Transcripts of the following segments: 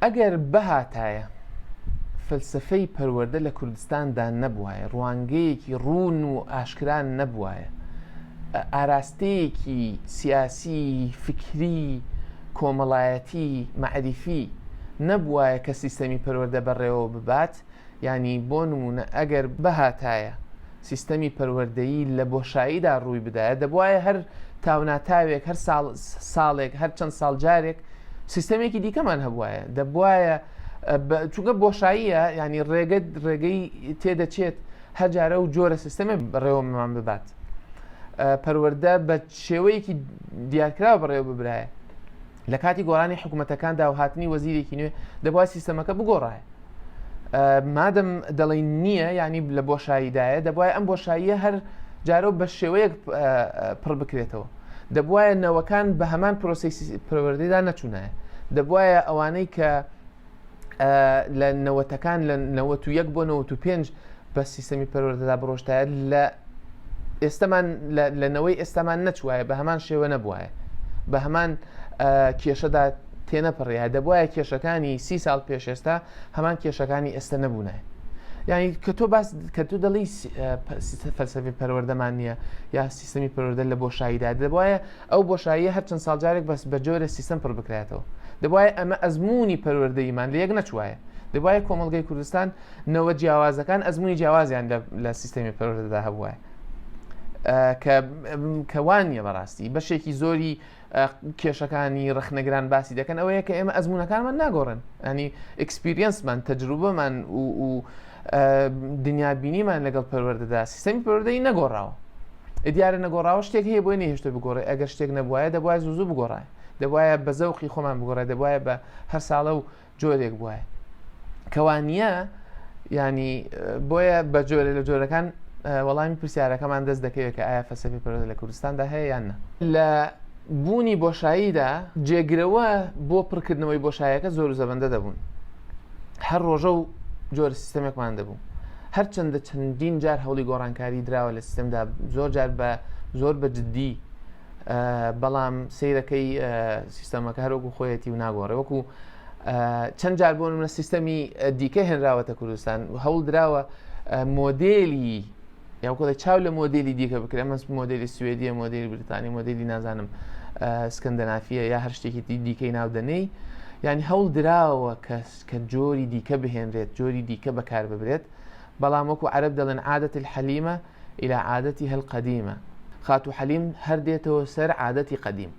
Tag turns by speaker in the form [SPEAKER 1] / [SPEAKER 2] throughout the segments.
[SPEAKER 1] ئەگەر بەهاتایە فەلسفەی پەروەردە لە کوردستاندا نەبوایە، ڕوانگەیەکی ڕوون و ئاشکران نەبوایە، ئاراستەیەکی سیاسی، فکری، کۆمەڵایەتی، مەعریفی نەبوایە کە سیستەمی پەروەردە بەڕێوە ببات. ینی بۆ نمونە ئەگەر بەهاتایە سیستەمی پەروەردەیی لە بۆشاییدا ڕووی بدایە، دەبوایە هەر تاوناتاوێک، هەر ساڵێک، هەر چەند ساڵ جارێک سیستەمێکی دیکەمان هەبوایە. دەبوایە چونکە بۆشاییە، ینی ڕێگەی تێدەچێت هەر جارە و جۆرە سیستەمە بەڕێوەمان ببات. پەروەردە بە شێوەیەکی دیارکراوە بەڕێوە ببرایە. لە کاتی گۆڕانی حکوومەتەکاندا و هاتنی وەزیرێکی نوێ دەبوای سیستەمەکە بگۆڕایە. مادەم دەڵێن نییە، ینی لە بۆشاییدایە، دەبوایە ئەم بۆشاییە هەر جارە بە شێوەیەک پڕ بکرێتەوە. دەبوایە نەوەکان بە هەمان پرۆسی پەروەردەیدا نەچوونایە. دەبوایە ئەوانەی کە لە نەوەتەکان لە 91 بۆ 95 بە سیستەمی پەروەردەدا بڕۆشتایە لە ئێستامان لەنەوەی ئێستامان نەچوایە، بە هەمان شێوە نەبوایە، بە هەمان کێشەدا تێنەپەڕێە. دەبوایە کێشەکانی 30 ساڵ پێش ئێستا هەمان کێشەکانی ئێستا نەبوونایە. یعنی کە تۆ دەڵی فەلسفەی پەروەردەمان نییە یا سیستەمی پەروەردە لە بۆشاییدا، دەبوایە ئەو بۆشاییە هەر چەند ساڵ جارێک بەس بە جۆرە سیستەم پڕ بکرێتەوە. دەبوایە ئەمە ئەزمموی پەروەردەیمان لە یەک نەچوایە. دەبوایە کۆمەڵگەی کوردستان نەوە جیاوازەکان ئەزمموی جیاوازیان لە سیستەمی پەروەردەدا هەبووایە، کە وانە بەڕاستی بەشێکی زۆری کێشەکانی ڕخنەگران باسی دەکەن ئەوەیە کە ئێمە ئەزمونەکانمان ناگۆڕن. ئەنی ئەکسپیریەنسمان، تەجروبەمان و دنیابینیمان لەگەڵ پەروەردەدا سیستەمی پەروەردەیی نەگۆڕاوە. دیارە نەگۆڕاوە شتێک هەیە بۆی نەهێشتە بگۆڕێ. ئەگەر شتێک نەبووایە دەبوایە زوو بگۆڕایە، دەبوایە بە زەوقی خۆمان بگۆڕێ، دەبوایە بە هەر ساڵە و جۆرێک بووایە. کەوانە ینی بۆیە بە جۆرە لە جۆرەکان وەڵامی پرسیارەکەمان دەست دەکەوێت کە ئایا فەلسفەی پەروەردە لە کوردستاندا هەیە یان نە. لە بوونی بۆشاییدا جێگرەوە بۆ پڕکردنەوەی بۆشاییەکە زۆر و زەبەندە دەبوون. هەر ڕۆژە و جۆرە سیستەمێکمان دەبوو. هەرچەندە چەندین جار هەوڵی گۆڕانکاری دراوە لە سیستەمدا، زۆر جار زۆر بە جددی، بەڵام سیرەکەی سیستەمەکە هەروەکو خۆیەتی و ناگۆڕێ. وەکو چەند جار بۆ نمونە سیستەمی دیکە هێنراوەتە کوردستان، هەوڵ دراوە مۆدێلی یاکۆڵی چاو لە مۆدێلی دیکە بکرێت. ئەمە مۆدێلی سوێدیە، مۆدێلی بریتانی، مۆدێلی نازانم سکەندەنافیە یا هەر شتێکی دیکەی ناودەنەی. ینی هەوڵ دراوە کە جۆری دیکە بهێنرێت، جۆری دیکە بەکار ببرێت. بەڵام وەکو عەرەب دەڵێن عادەت الحەلیمە إلى عادەتیها القەدیمە. خات و حەلیم هەر دێتەوە سەر عادەتی قەدیم.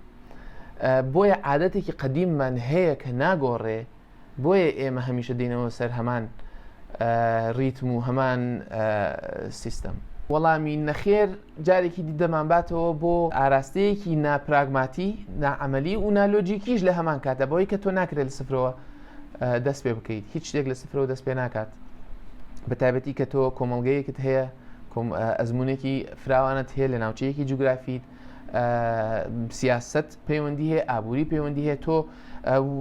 [SPEAKER 1] بۆیە عادەتێکی قەدیممان هەیە کە ناگۆڕێ، بۆیە ئێمە هەمیشە دێنەوە سەر هەمان ریتم و هەمان سیستەم. وەڵامی نەخێر جارێکی دیدەمان باتەوە بۆ ئاراستەیەکی ناپراگماتی، ناعەمەلی و نالۆجیکیش لە هەمان کاتە، بۆی کە تۆ ناکرێت لە سفرەوە دەست پێ بکەیت، هیچ شتێک لە سفرەوە دەست پێ ناکات. بە تایبەتی کە تۆ کۆمەڵگەیەکت هەیە، ئەزمونێکی فراوانت هەیە لە ناوچەیەکی جوگرافیت، سیاست پەیوەندی هەیە، ئابووری پەیوەندی هەیە. تۆ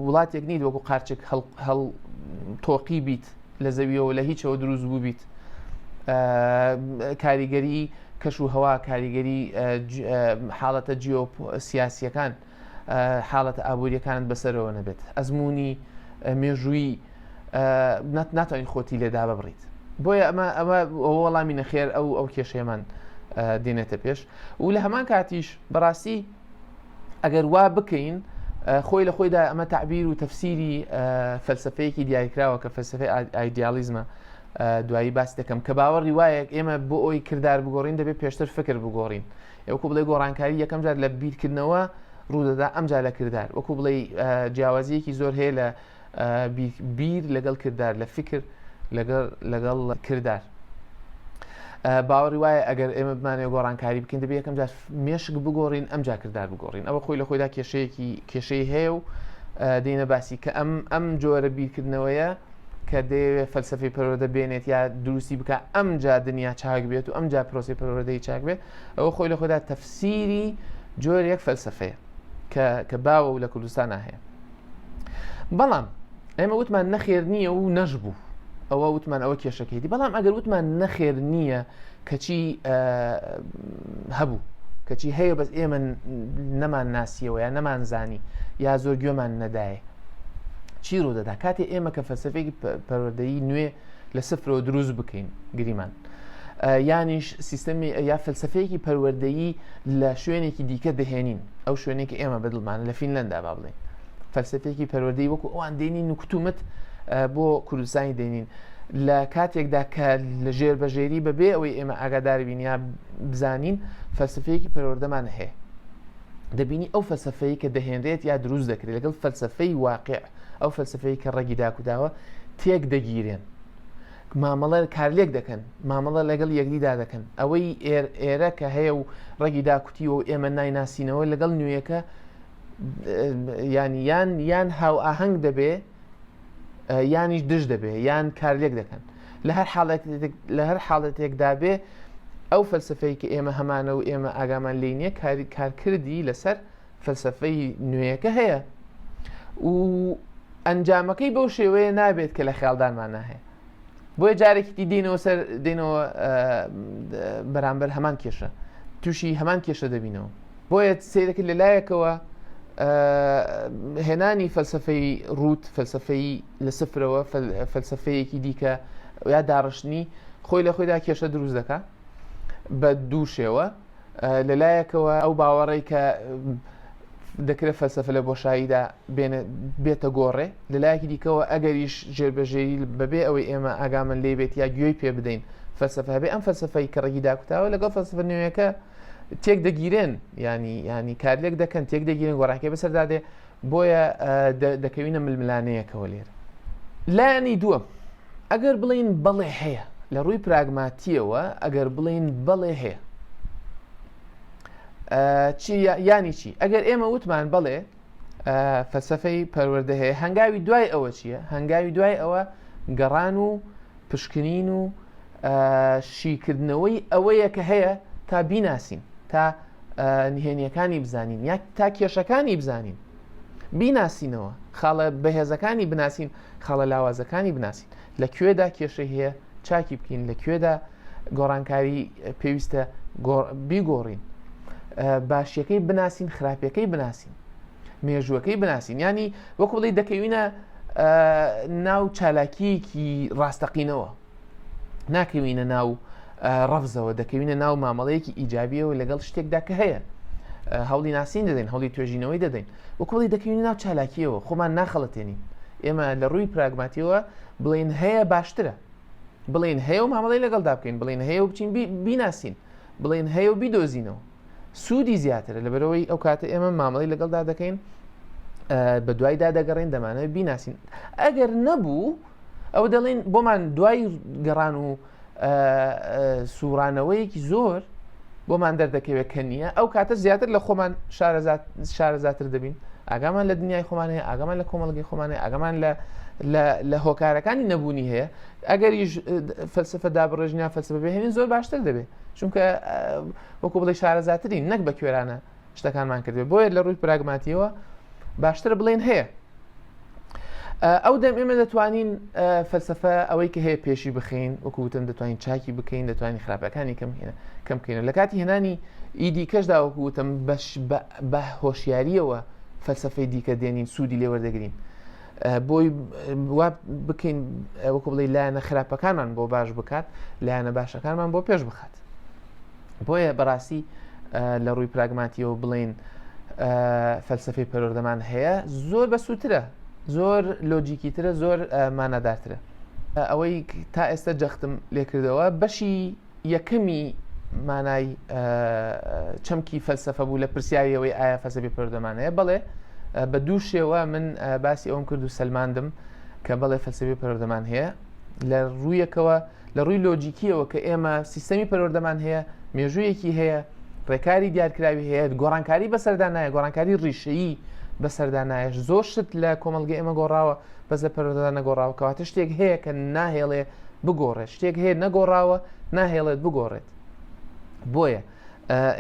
[SPEAKER 1] وڵاتێک نیت وەکو قارچێک هەڵ تۆقی بیت لە زەویەوە لە هیچەوە دروست بوو بیت. کاریگەری کەش و هەوا، کاریگەری حاڵەتە جیۆسیاسیەکان، حاڵەتە ئابوووریەکانت بەسەرەوە نەبێت. ئەزمموی مێژووی ناتوانین خۆتی لێدا ببڕیت. بۆیە ئەمە وەڵامی نەخێر ئەو کێشەیەمان دێنێتە پێش. و لە هەمان کاتیش بەڕاستی ئەگەر وا بکەین، خۆی لە خۆیدا ئەمە تعبیر و تەفسیری فەلسفەیەکی دیاریکراوە کە فەلسفەی ئایدیالیزمە. دوایی باس دەکەم کە باوەڕی وایە ئێمە بۆ ئەوی کردار بگۆڕین دەبێت پێشتر فکر بگۆڕین. وەکو بڵێ گۆڕانکاری یەکەم جار لە بیرکردنەوە ڕوودەدا، ئەمجا لە کردار. وەکو بڵێ جیاوازیەکی زۆر هەیە لە بیر لەگەڵ کردار، لە فکر لەگەڵ کردار. باوەڕی وایە ئەگەر ئێمە بمانێت گۆڕانکاری بکەین دەبێت یەکەم جار مێشک بگۆڕین، ئەمجا کردار بگۆڕین. ئەوە خۆی لە خۆیدا کێشەی هەیە و دێنە باسی کە ئەم جۆرە بیرکردنەوەیە کە دەیەوێت فەلسفەی پەروەردە بێنێت یا دروستی بکە، ئەمجا دنیا چاک بێت و ئەمجا پرۆسی پەروەردەی چاک بێت. ئەوە خۆی لە خۆیدا تەفسیری جۆرێک فەلسفەیە کە باوە و لە کوردستانە هەیە. بەڵام ئێمە وتمان نەخێر نییە و نەژبوو، ئەوە وتمان ئەوە کێشەکەیتی. بەڵام ئەگەر وتمان نەخێر نییە کەچی هەبوو، کەچی هەیە بەس ئێمە نەمان ناسیەوە یا نەمان زانی یا زۆر گوێمان نەدایە، چی ڕوو دەدا کاتێ ئێمە کە فەلسفەیەکی پەروەردەیی نوێ لە سفرەوە دروست بکەین گریمان یانیش سیستەمی یا فەلسفەیەکی پەروەردەیی لە شوێنێکی دیکە دەهێنین ئەو شوێنێکی ئێمە بەدڵمانە لە فینلەندا با بڵێن فەلسفەیەکی پەروەردەیی وەکو ئەوان دێنین و کتومت بۆ کوردستانی دێنین لە کاتێکدا کە لە ژێر بەژێری بەبێ ئەوەی ئێمە ئاگادار بین یا بزانین فەلسفەیەکی پەروەردەمان هەیە دەبینی ئەو فەلسفەیە کە دەهێنرێت یا دروست دەکرێت لەگەڵ فەلسفەی واقع ئەو فەلسفەیە کە ڕەگی داکوداوە تێک دەگیرێن مامەڵە کارلێک دەکەن مامەڵە لەگەڵ یەکدیدا دەکەن ئەوەی ئێرە کە هەیە و ڕەگی داکوتی و ئێمە نایناسینەوە لەگەڵ نوێیەکە یان هاو ئاهەنگ دەبێ یانیش دژ دەبێ یان کارلێک دەکەن لە هەر حاڵەتێکدا بێ ئەو فەلسفەی کە ئێمە هەمانە و ئێمە ئاگامان لێ نییە کارکردی لەسەر فەلسفەی نوێیەکە هەیە و ئەنجامەکەی بەو شێوەیە نابێت کە لە خیاڵدانمان ناهەیە بۆیە جارێکی دێنەوە بەرامبەر هەمان کێشە تووشی هەمان کێشە دەبینەوە بۆیە سیرەکە لەلایەکەوە هێنانی فەلسفەی ڕوت فەلسفەی لە سفرەوە فەلسفەیەکی دیکە یا داڕشتنی خۆی لە خۆیدا کێشە دروست دەکات بە دوو شێوە لەلایەکەوە ئەو باوەڕێی کە دەکرێت فەلسفە لە بۆشاییدا بێتە گۆڕێ لەلایەکی دیکەوە ئەگەریش ژێربەژێری بەبێ ئەوەی ئێمە ئاگامن لێ بێت یا گوێی پێ بدەین فەلسفە هەبێ ئەم فەلسفەی کە ڕێگی داکوتاوە لەگەڵ فەلسفە نوێیەکە تێک دەگیرێن ینی کارلێک دەکەن تێک دەگیرن گۆڕاکێ بەسەردادێ بۆیە دەکەوینە ململانەیەکەوە لێرە لایەنی دووەم ئەگەر بڵین بەڵێ هەیە لە ڕووی پراگماتیەوە ئەگەر بڵین بەڵێ هەیە ینی چی ئەگەر ئێمە وتمان بڵێ فەلسفەی پەروەردە هەیە هەنگاوی دوای ئەوە چییە هەنگاوی دوای ئەوە گەڕان و پشکنین و شیکردنەوەی ئەوەیە کە هەیە تا بیناسین تا نهێنیەکانی بزانین یا تا کێشەکانی بزانین بیناسینەوە خاڵە بەهێزەکانی بناسین خاڵە لاوازەکانی بناسین لەکوێدا کێشەی هەیە چاکی بکەین لەکوێدا گۆڕانکاری پێویستە بیگۆڕین باشیەکەی بناسین خراپیەکەی بناسین مێژووەکەی بناسین ینی وەکو بڵێ دەکەوینە ناو چالاکیەکی ڕاستەقینەوە ناکەوینە ناو ڕەفزەوە دەکەوینە ناو مامەڵەیەکی ئیجابیەوە لەگەڵ شتێکدا کە هەیە هەوڵی ناسین دەدەین هەوڵی توێژینەوەی دەدەین وەکو بڵێ دەکەوینە ناو چالاکیەوە خۆمان ناخەڵەتێنین ئێمە لە ڕووی پراگماتیەوە بڵێن هەیە باشترە بڵێن هەیە و مامەڵەی لەگەڵدا بکەین بڵێن هەیە و بچین بیناسین بڵێن هەیە و بیدۆزینەوە سوودی زیاترە لەبەرەوەی ئەو کاتە ئێمە مامەڵی لەگەڵدا دەکەین بە دوایدا دەگەڕین دەمانەوە بیناسین ئەگەر نەبوو ئەو دەڵێن بۆمان دوای گەڕان و سوورانەوەیەکی زۆر بۆمان دەردەکەوێت کە نییە ئەو کاتە زیاتر لە خۆمان شارەزاتر دەبین ئاگامان لە دنیای خۆمان هەیە ئاگامان لە کۆمەڵگەی خۆمان هەیە ئاگامان لە هۆکارەکانی نەبوونی هەیە ئەگەریش فەلسفە دابڕێژنیا فەلسفە بهێنین زۆر باشتر دەبێت چونکە وەکو بڵێ شارەزاترین نەک بە کوێرانە شتەکانمان کردێت بۆیە لە ڕووی پراگماتیەوە باشترە بڵێن هەیە ئەو دەم ئێمە دەتوانین فەلسفە ئەوەی کە هەیە پێشی بخەین وەکوتم دەتوانین چاکی بکەین دەتوانین خراپەکانی کەم بکەین لە کاتی هێنانی ئیدی کەشدا وەکوتم بە هۆشیاریەوە فەلسفەی دیکە دێنین سوودی لێ وەردەگرین بۆی وا بکەین وەکو بڵێ لایەنە خراپەکانمان بۆ باش بکات لایەنە باشەکانمان بۆ پێش بخات بۆیە بەڕاستی لە ڕووی پراگماتیەوە بڵێن فەلسفەی پەروەردەمان هەیە زۆر بەسووترە زۆر لۆجیکی ترە زۆر مانەدارترە ئەوەی تا ئێستا جەختم لێکردەوە بەشی یەکەمی مانای چەمکی فەلسفە بوو لە پرسیاریەوەی ئایا فەلسفەی پەروەردەمان هەیە بەڵێ بە دوو شێوە من باسی ئەوم کرد و سەلماندم کە بەڵێ فەلسفەی پەروەردەمان هەیە لە ڕوویەکەوە لە ڕووی لۆجیکیەوە کە ئێمە سیستەمی پەروەردەمان هەیە مێژوویەکی هەیە ڕێکاری دیارکراوی هەیە گۆڕانکاری بەسەردا نایە گۆڕانکاری ڕیشەیی بەسەردا نایە زۆر شت لە کۆمەڵگە ئێمە گۆڕاوە بەس لە پەروەردەدا نەگۆڕاوە کەواتە شتێک هەیە کە ناهێڵێ بگۆڕێت شتێک هەیە نەگۆڕاوە ناهێڵێت بگۆڕێت بۆیە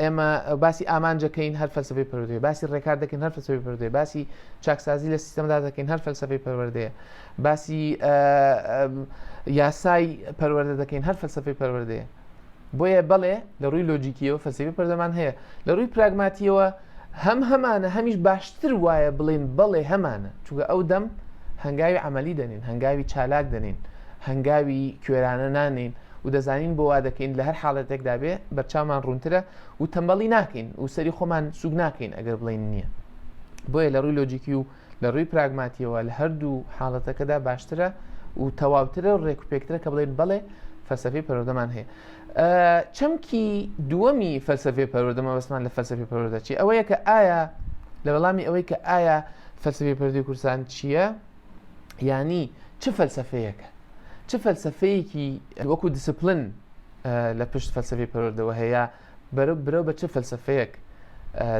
[SPEAKER 1] ئێمە باسی ئامانجەکەین هەر فەلسفەی پەروەردەیە باسی ڕێکار دەکەین هەر فەلسفەی پەروەردەیە باسی چاکسازی لە سیستەمدا دەکەین هەر فەلسفەی پەروەردەیە باسی یاسای پەروەردە دەکەین هەر فەلسفەی پەروەردەیە بۆیە بەڵێ لە ڕووی لۆجیکیەوە فەلسفەی پەروەردەمان هەیە لە ڕووی پراگماتیەوە هەمانە هەمیش باشتر وایە بڵێن بەڵێ هەمانە چونکە ئەو دەم هەنگاوی عملی دەنین، هەنگاوی چالاک دەنین، هەنگاوی کوێرانە نانین و دەزانین بۆ وا دەکەین لە هەر حاڵەتێکدا بێ بەرچاومان ڕوونترە و تەمبەڵی ناکەین و سەری خۆمان سوگ ناکەین ئەگەر بڵین نییە. بۆیە لە ڕووی لۆجیکی و لە ڕووی پراگماتیەوە لە هەردوو حاڵەتەکەدا باشترە و تەواوترە و ڕێکوپێکترە کە بڵێن بەڵێ فەلسەفەی پەروەردەمان هەیە. چەمکی دووەمی فەلسەفەی پەروەردەمە بەسمان لە فەلسەفەی پەروەردە چی ئەوەیە کە ئایا لە وەڵامی ئەوەی کە ئایا فەلسەفەی پەروەردەی کوردستان چییە؟ یعنی چ فەلسەفەیەکە؟ چ فەلسەفەیەکی وەکو دیسپلن لە پشت فەلسەفەی پەروەردەوە هەیە بەرەو بە چ فەلسەفەیەک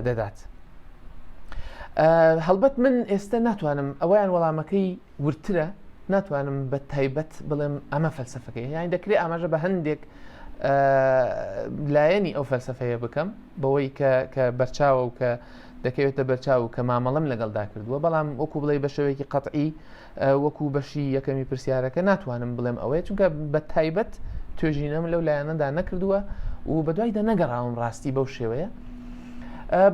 [SPEAKER 1] دەدات؟ هەڵبەت من ئێستا ناتوانم ئەوەیان وەڵامەکەی ورترە ناتوانم بە تایبەت بڵێم ئەمە فەلسەفەکەی، یانی دەکرێت ئاماژە بە هەندێک لایەنی ئەو فەلسەفەیە بکەم بەوەی کە بەرچاوە و کە دەکەوێتە بەرچاو و کە مامەڵەم لەگەڵدا کردووە، بەڵام وەکو بڵێ بە شێوەیەکی قەتعی وەکو بەشی یەکەمی پرسیارەکە ناتوانم بڵێم ئەوەیە، چونکە بە تایبەت توێژینەم لەو لایەنەدا نەکردووە و بەدوایدا نەگەڕاوم ڕاستی بەو شێوەیە.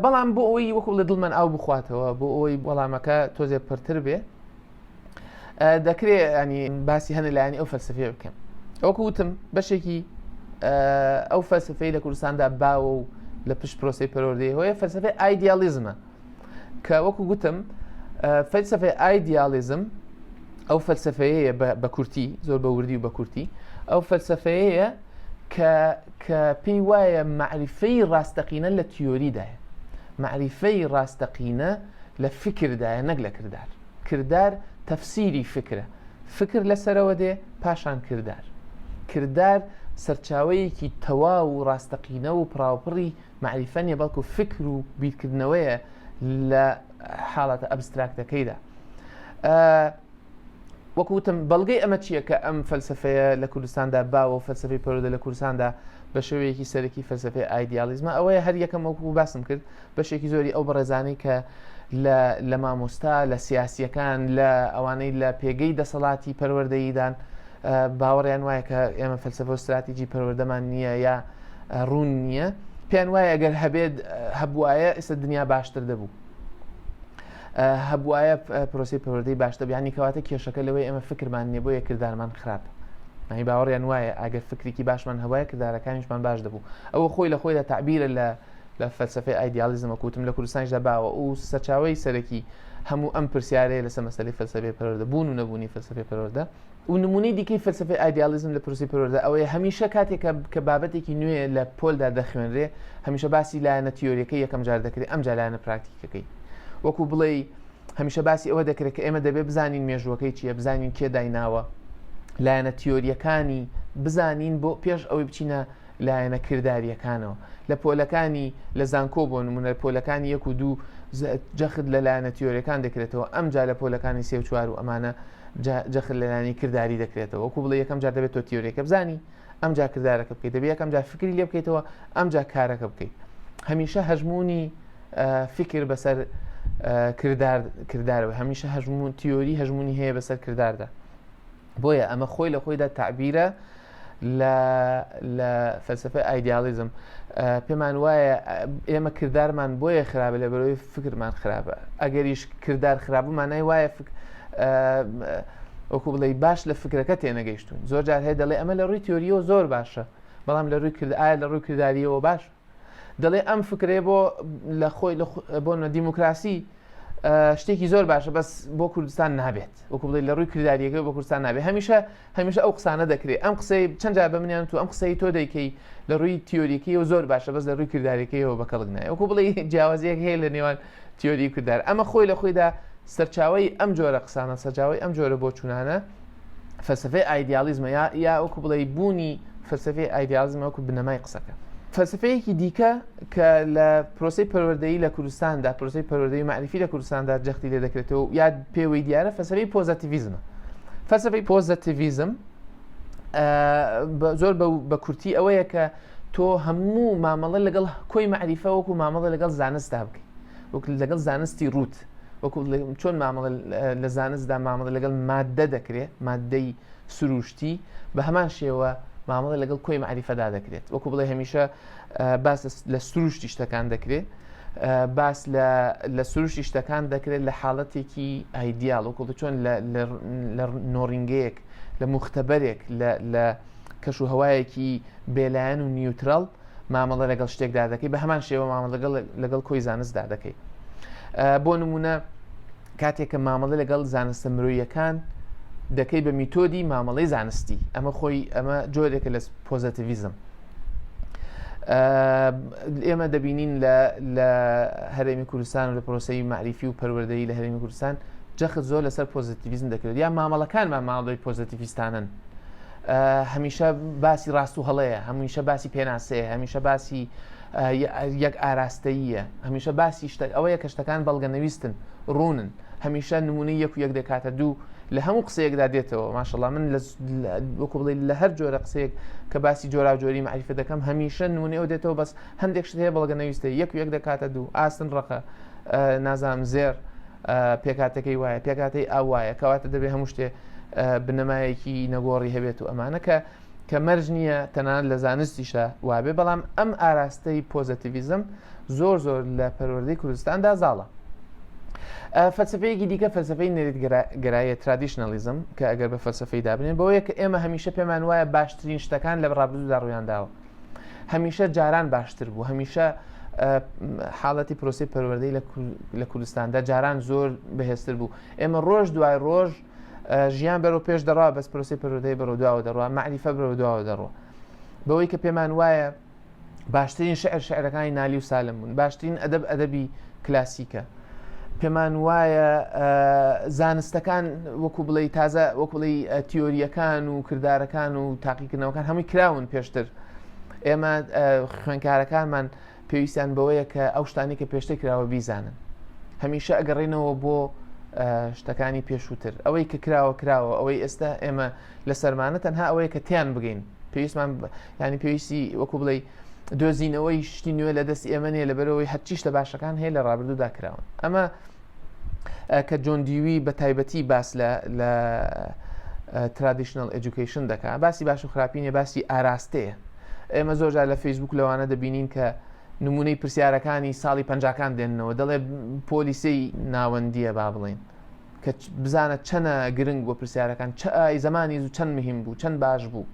[SPEAKER 1] بەڵام بۆ ئەوەی وەکو لە دڵمان ئاو بخواتەوە بۆ ئەوەی وەڵامەکە تۆزێ پڕتر بێ دەکرێت ینی باسی هەنە لایەنی ئەو فەلسەفەیە بکەم. وەکو وتم بەشێکی ئەو فەلسەفەی لە کوردستاندا باوە و لە پشت پرۆسەی پەروەردەی هۆیە فەلسەفەی ئایدیالیزمە کە وەکو گوتم فەلسەفەی ئایدیالیزم ئەو فەلسەفەیەیە بە کورتی زۆر بە وردی و بە کورتی ئەو فەلسەفەیەیە کە پێی وایە معریفەی ڕاستەقینە لە تیۆریدایە، معریفەی ڕاستەقینە لە فکردایە نەک لە کردار. کردار تەفسیری فکرە، فکر لەسەرەوە دێ پاشان کردار سەرچاوەیەکی تەواو و ڕاستەقینە و پراوپڕی معریفە نیە بەڵکو فکر و بیرکردنەوەیە لە حاڵەتە ئەبستراکتەکەیدا. وەکوتم بەڵگەی ئەمە چییە کە ئەم فەلسەفەیە لە کوردستاندا باوە و فەلسەفەی پەروەردە لە کوردستاندا بە شێوەیەکی سەرەکی فەلسەفەی ئایدیالیزمە ئەوەیە هەر یەکەم وەکو باسم کرد بەشێکی زۆری ئەو بەڕێزانەی کە لە مامۆستا لە سیاسیەکان لە ئەوانەی لە پێگەی دەسەڵاتی پەروەردەییدان باوەڕیان وایە کە ئێمە فەلسەفە و استراتیجی پەروەردەمان نییە یا ڕوون نییە، پێیان وایە ئەگەر هەبێت هەبوایە ئێستا دنیا باشتر دەبوو، هەبوایە پرۆسی پەروەردەی باشتر ینی کەواتە کێشەکە لەوەی ئێمە فکرمان نییە بۆیە کردارمان خراپە. مای باوەڕیان وایە ئەگەر فکرێکی باشمان هەبوایە کردارەکانیشمان باش دەبوو. ئەوە خۆی لە خۆیدا تعبیرە لە فەلسەفەی ئایدیالیزمە کوتم لە کوردستانیشدا باوە و سەرچاوەی سەرەکی هەموو ئەم پرسیارەیە لەسەر مەسەلەی فەلسەفەی پەروەردە بوون و نەبوونی فەلسەفەی پەروەردە و نمونەی دیکەی فەلسەفەی ئایدیالیزم لە پرۆسی پەروەردە ئەوەیە هەمیشە کاتێک کە بابەتێکی نوێ لە پۆلدا دەخوێنرێ هەمیشە باسی لایەنە تیۆریەکەی یەکەم جار دەکرێت ئەم جا لایەنە پراکتیکەکەی وەکو بڵێ هەمیشە باسی ئەوە دەکرێت کە ئێمە دەبێت بزانین مێژوەکەی چییە، بزانین کێ دایناوە، لایەنە تیۆریەکانی بزانین بۆ پێش ئەوەی بچینە لایەنە کرداریەکانەوە. لە پۆلەکانی لە زانکۆ بۆ نمونە پۆلەکانی 1 و 2 جەخت لە لایەنە تیۆریەکان دەکرێتەوە، ئەم جا لە پۆلەکانی 3 و 4 و ئەمانە جەخت لە لایەنی کردداری دەکرێتەوە. وەکو بڵێ یەکەم جار دەبێت تۆ تیۆریەکە بزانی، ئەم جا کردارەکە بکەیت، دەبێت یەکەم جار فکری لێ بکەیتەوە، ئەم جا کارەکە بکەیت. هەمیشە هەژمونی فکر بەسەر کردارەوە، هەمیشە هەژمون تیۆری هەژمونی هەیە بەسەر کرداردا. بۆیە ئەمە خۆی لە خۆیدا تعبیرە لە فەلسەفەی ئایدیالیزم. پێمان وایە ئێمە کردارمان بۆیە خراپە لە بەرەوەی فکرمان خراپە. ئەگەریش کردار خراپبوومانای وایە وەکو بڵێ باش لە فکرەکە تێنەگەیشتون. زۆر جار هەیە دەڵێ ئەمە لە ڕووی تیۆریەوە زۆر باشە، بەڵام لە ڕووی کرداریەوە باش. دەڵێ ئەم فکرێ بۆ لە خۆی بۆ دیموکراسی شتێکی زۆر باشە بەس بۆ کوردستان نابێت، وەکو بڵێ لە ڕووی کرداریەکە بۆ کوردستان نابێت. هەمیشە ئەو قسانە دەکرێت. ئەم قسەی چەند جار بمنیان تو ئەم قسەی تۆ دەیکەی لە ڕووی تیۆریکیەوە زۆر باشە بەس لە ڕووی کرداریەکەیەوە بەکەڵک نایە، وەکو بڵێ جیاوازیەک هەیە لە نێوان تیۆری و کردار. ئەمە خۆی لە خۆیدا سەرچاوەی ئەم جۆرە قسانە، سەرچاوەی ئەم جۆرە بۆ چوونانە فەلسەفەی ئایدیالیزمە یا وەکو بڵێ بوونی فەلسەفەی ئایدیالیزمە وەکو بنەمای قسەکە. فەلسەفەیەکی دیکە کە لە پرۆسەی پەروەردەیی لە کوردستاندا، پرۆسەی پەروەردەیی معرفی لە کوردستاندا جەختی لێ دەکرێتەوە یا پێوەی دیارە فەلسەفەی پۆزیتیڤیزمە. فەلسەفەی پۆزیتیڤیزم زۆر بە کورتی ئەوەیە کە تۆ هەموو مامەڵە لەگەڵ کۆی معریفە وەکو مامەڵە لەگەڵ زانستدا بکەیت، وەکو لەگەڵ زانستی ڕوت، وەکو چۆن مامەڵە لە زانستدا مامەڵە لەگەڵ مادە دەکرێت، مادەی سروشتی، بە هەمان شێوە مامەڵە لەگەڵ کۆی معریفەدا دەکرێت. وەکو بڵێ هەمیشە باس لە سروشتی شتەکان دەکرێت باس لە سروشی شتەکان دەکرێت لە حاڵەتێکی ئایدیال وەکو چۆن لە نۆڕینگەیەک لە مختبەرێک لە کەش و هەوایەکی بێلایەن و نیوترال مامەڵە لەگەڵ شتێکدا دەکەی بە هەمان شێوە مامەڵە لەگەڵ کۆی زانستدا دەکەی. بۆ نمونە کاتێککە مامەڵە لەگەڵ زانستە مرۆییەکان دەکەی بە میتۆدی مامەڵەی زانستی ئەمە جۆرێکە لە پۆزیتیڤیزم. ئێمە دەبینین لە هەرێمی کوردستان و لە پرۆسەی معریفی و پەروەردەیی لە هەرێمی کوردستان جەخت زۆر لەسەر پۆزیتیڤیزم دەکرێت یا مامەڵەکانمان ماڵی پۆزیتیڤیستانن، هەمیشە باسی ڕاست و هەڵەیە، هەمیشە باسی پێناسەیە، هەمیشە باسی یەک ئاراستەییە، هەمیشە باسی ئەوەیە کە شتەکان بەڵگەنەویستن ڕوونن، هەمیشە نمونەی یەک و یەک دەکاتە دوو لە هەموو قسەیەکدا دێتەوە. ماشەڵڵا من وەکو بڵێ لە هەر جۆرە قسەیەک کە باسی جۆرا جۆری معریفە دەکەم هەمیشە نمونەی ئەو دێتەوە، بەس هەندێک شت هەیە بەڵگەنەویستە یەک و یەک دەکاتە دوو، ئاستن ڕقە نازانم زێر پێکاتەکەی وایە پێکاتی ئاو وایە، کەواتە دەبێت هەموو شتێ بنەمایەکی نەگۆڕی هەبێت و ئەمانە کە مەرج نییە تەنانەت لە زانستیشە وابێ، بەڵام ئەم ئاراستەی پۆزیتیڤیزم زۆر لە پەروەردەی کوردستاندا زاڵە. فەلسفەیەکی دیکە فەلسفەی نێریتگەراییە ترادیشنەلیزم کە ئەگەر بە فەلسفەی دابنێن بەوەیە کە ئێمە هەمیشە پێمان وایە باشترین شتەکان لە ڕابردوودا ڕوویان داوە، هەمیشە جاران باشتر بوو، هەمیشە حاڵەتی پرۆسی پەروەردەی لە کوردستاندا جاران زۆر بەهێزتر بوو. ئێمە ڕۆژ دوای ڕۆژ ژیان بەرەو پێش دەڕوا، بەس پرۆسی پەروەردەی بەرەو دواوە دەڕوا، معریفە بەرەو دواوە دەڕوا، بەوەی کە پێمان وایە باشترین شعرەکانی نالی و سالم بوون، باشترین ئەدەبی کلاسیکە، پێمان وایە زانستەکان وەکو بڵێ تازە وەکو بڵێ تیۆریەکان و کردارەکان و تاقیکردنەوەکان هەمووی کراون پێشتر. ئێمە خوێندکارەکانمان پێویستیان بەوەیە کە ئەو شتانی کە پێشتر کراوە بیزانن، هەمیشە ئەگەڕێنەوە بۆ شتەکانی پێشووتر، ئەوەی کە کراوە ئەوەی ئێستا ئێمە لە سەرمانە تەنها ئەوەیە کە تیان بگەین، پێویستمان ینی پێویستی وەکو بڵێ دۆزینەوەی شتی نوێ لە دەستی ئێمە نیە لەبەرەوەی هەرچی شتە باشەکان هەیە لە ڕابردوودا کراون. ئەمە کە جۆن دیوی بە تایبەتی باس لە ترادیشنەل ئێدوکیشن دەکات، باسی باش و خراپینە، باسی ئاراستەیە. ئێمە زۆرجار لە فەیسبوک لەوانە دەبینین کە نمونەی پرسیارەکانی ساڵی 50کان دێننەوە، دەڵێ پۆلیسی ناوەندیە با بڵێن کە بزانە چەنە گرنگ بۆ پرسیارەکان، زمانی زوو چەند مهم بوو، چەند باش بوو.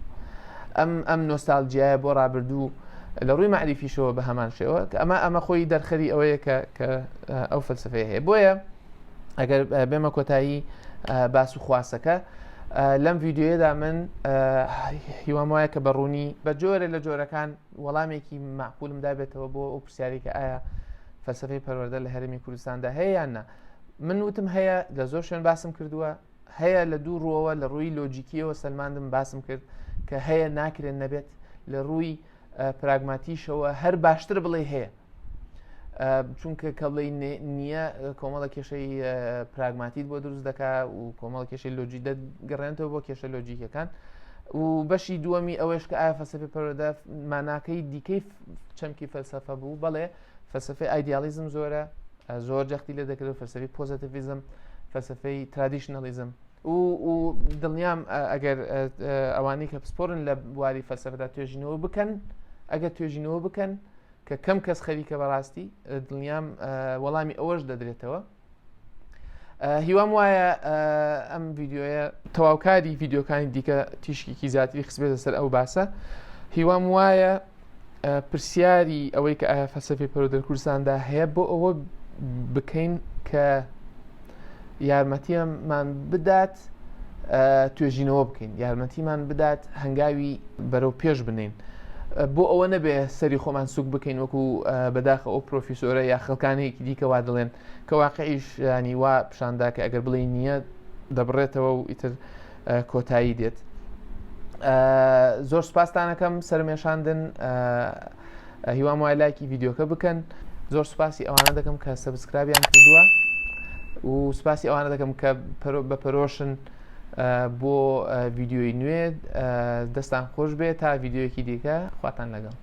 [SPEAKER 1] ئەم نۆستالجیایە بۆ ڕابردوو لە ڕووی معریفیشەوە بە هەمان شێوە، ئەمە خۆی دەرخەری ئەوەیە کە ئەو فەلسفەیە هەیە. بۆیە ئەگەر بێمە کۆتایی باس و خواسەکە لەم ڤیددیۆیەدا من هیوام وایە کە بەڕوونی بە جۆرە لە جۆرەکان وەڵامێکی معقولمدا بێتەوە بۆ ئەو پرسیاری کە ئایا فەلسفەی پەروەردە لە هەرێمی کوردستاندا هەیە یان نا. من وتم هەیە، لە زۆر شوێن باسم کردووە، هەیە لە دوو ڕۆوە لە ڕووی لۆجیکیەوە سەلماندم باسم کرد کە هەیە ناکرێن نەبێت، لە ڕووی پراگماتیشەوە هەر باشتر بڵێ هەیە، چونکە کەڵی نییە کۆمەڵە کێشەی پراگماتیت بۆ دروست دەکات و کۆمەڵ کێشەی لۆجی دەگەڕێنەوە بۆ کێشە لۆجیکەکان. و بەشی دووەمی ئەوەش کە ئایا فەلسفەی پەروەردە ماناکەی دیکەی چەمکی فەلسفە بوو، بەڵێ فەلسفەی ئایدیالیزم زۆر جەختی لێ دەکرێت، فەلسفەی پۆزیتیڤیزم، فەلسفەی ترادیشنەلیزم و دڵنیام ئەگەر ئەوانەی کە پسپۆرن لە بواری فەلسفەدا توێژینەوە بکەن، ئەگەر توێژینەوە بکەن کە کەم کەس خەریکە بەڕاستی، دڵنیام وەڵامی ئەوەش دەدرێتەوە. هیوام وایە ئەم ڤیددیۆیە تەواوکاری ڤیددیۆکانی دیکە تیشکێکی زیاتری خستبێتە سەر ئەو باسە. هیوام وایە پرسیاری ئەوەی کە ئایا فەلسفەی پەروەردەی کوردستاندا هەیە بۆ ئەوە بکەین کە یارمەتیمان بدات توێژینەوە بکەین، یارمەتیمان بدات هەنگاوی بەرەو پێش بنین، بۆ ئەوە نەبێ سەری خۆمان سوک بکەین وەکو بەداخە ئەو پرۆفیسۆرە یا خەڵکانەیەکی دیکە وا دەڵێن کە واقعیش ینی وا پیشاندا کە ئەگەر بڵێ نییە دەبڕێتەوە و ئیتر کۆتایی دێت. زۆر سوپاسدانەکەم سەرمێشاندن، هیوام وای لایکی ڤیددیۆکە بکەن، زۆر سوپاسی ئەوانە دەکەم کە سەبسکرایبیان کردووە و سوپاسی ئەوانە دەکەم کە بە پەرۆشن بۆ ڤیددیۆی نوێ. دەستان خۆش بێت تا ڤیددیۆیەکی دیکە، خواتان لەگەڵ.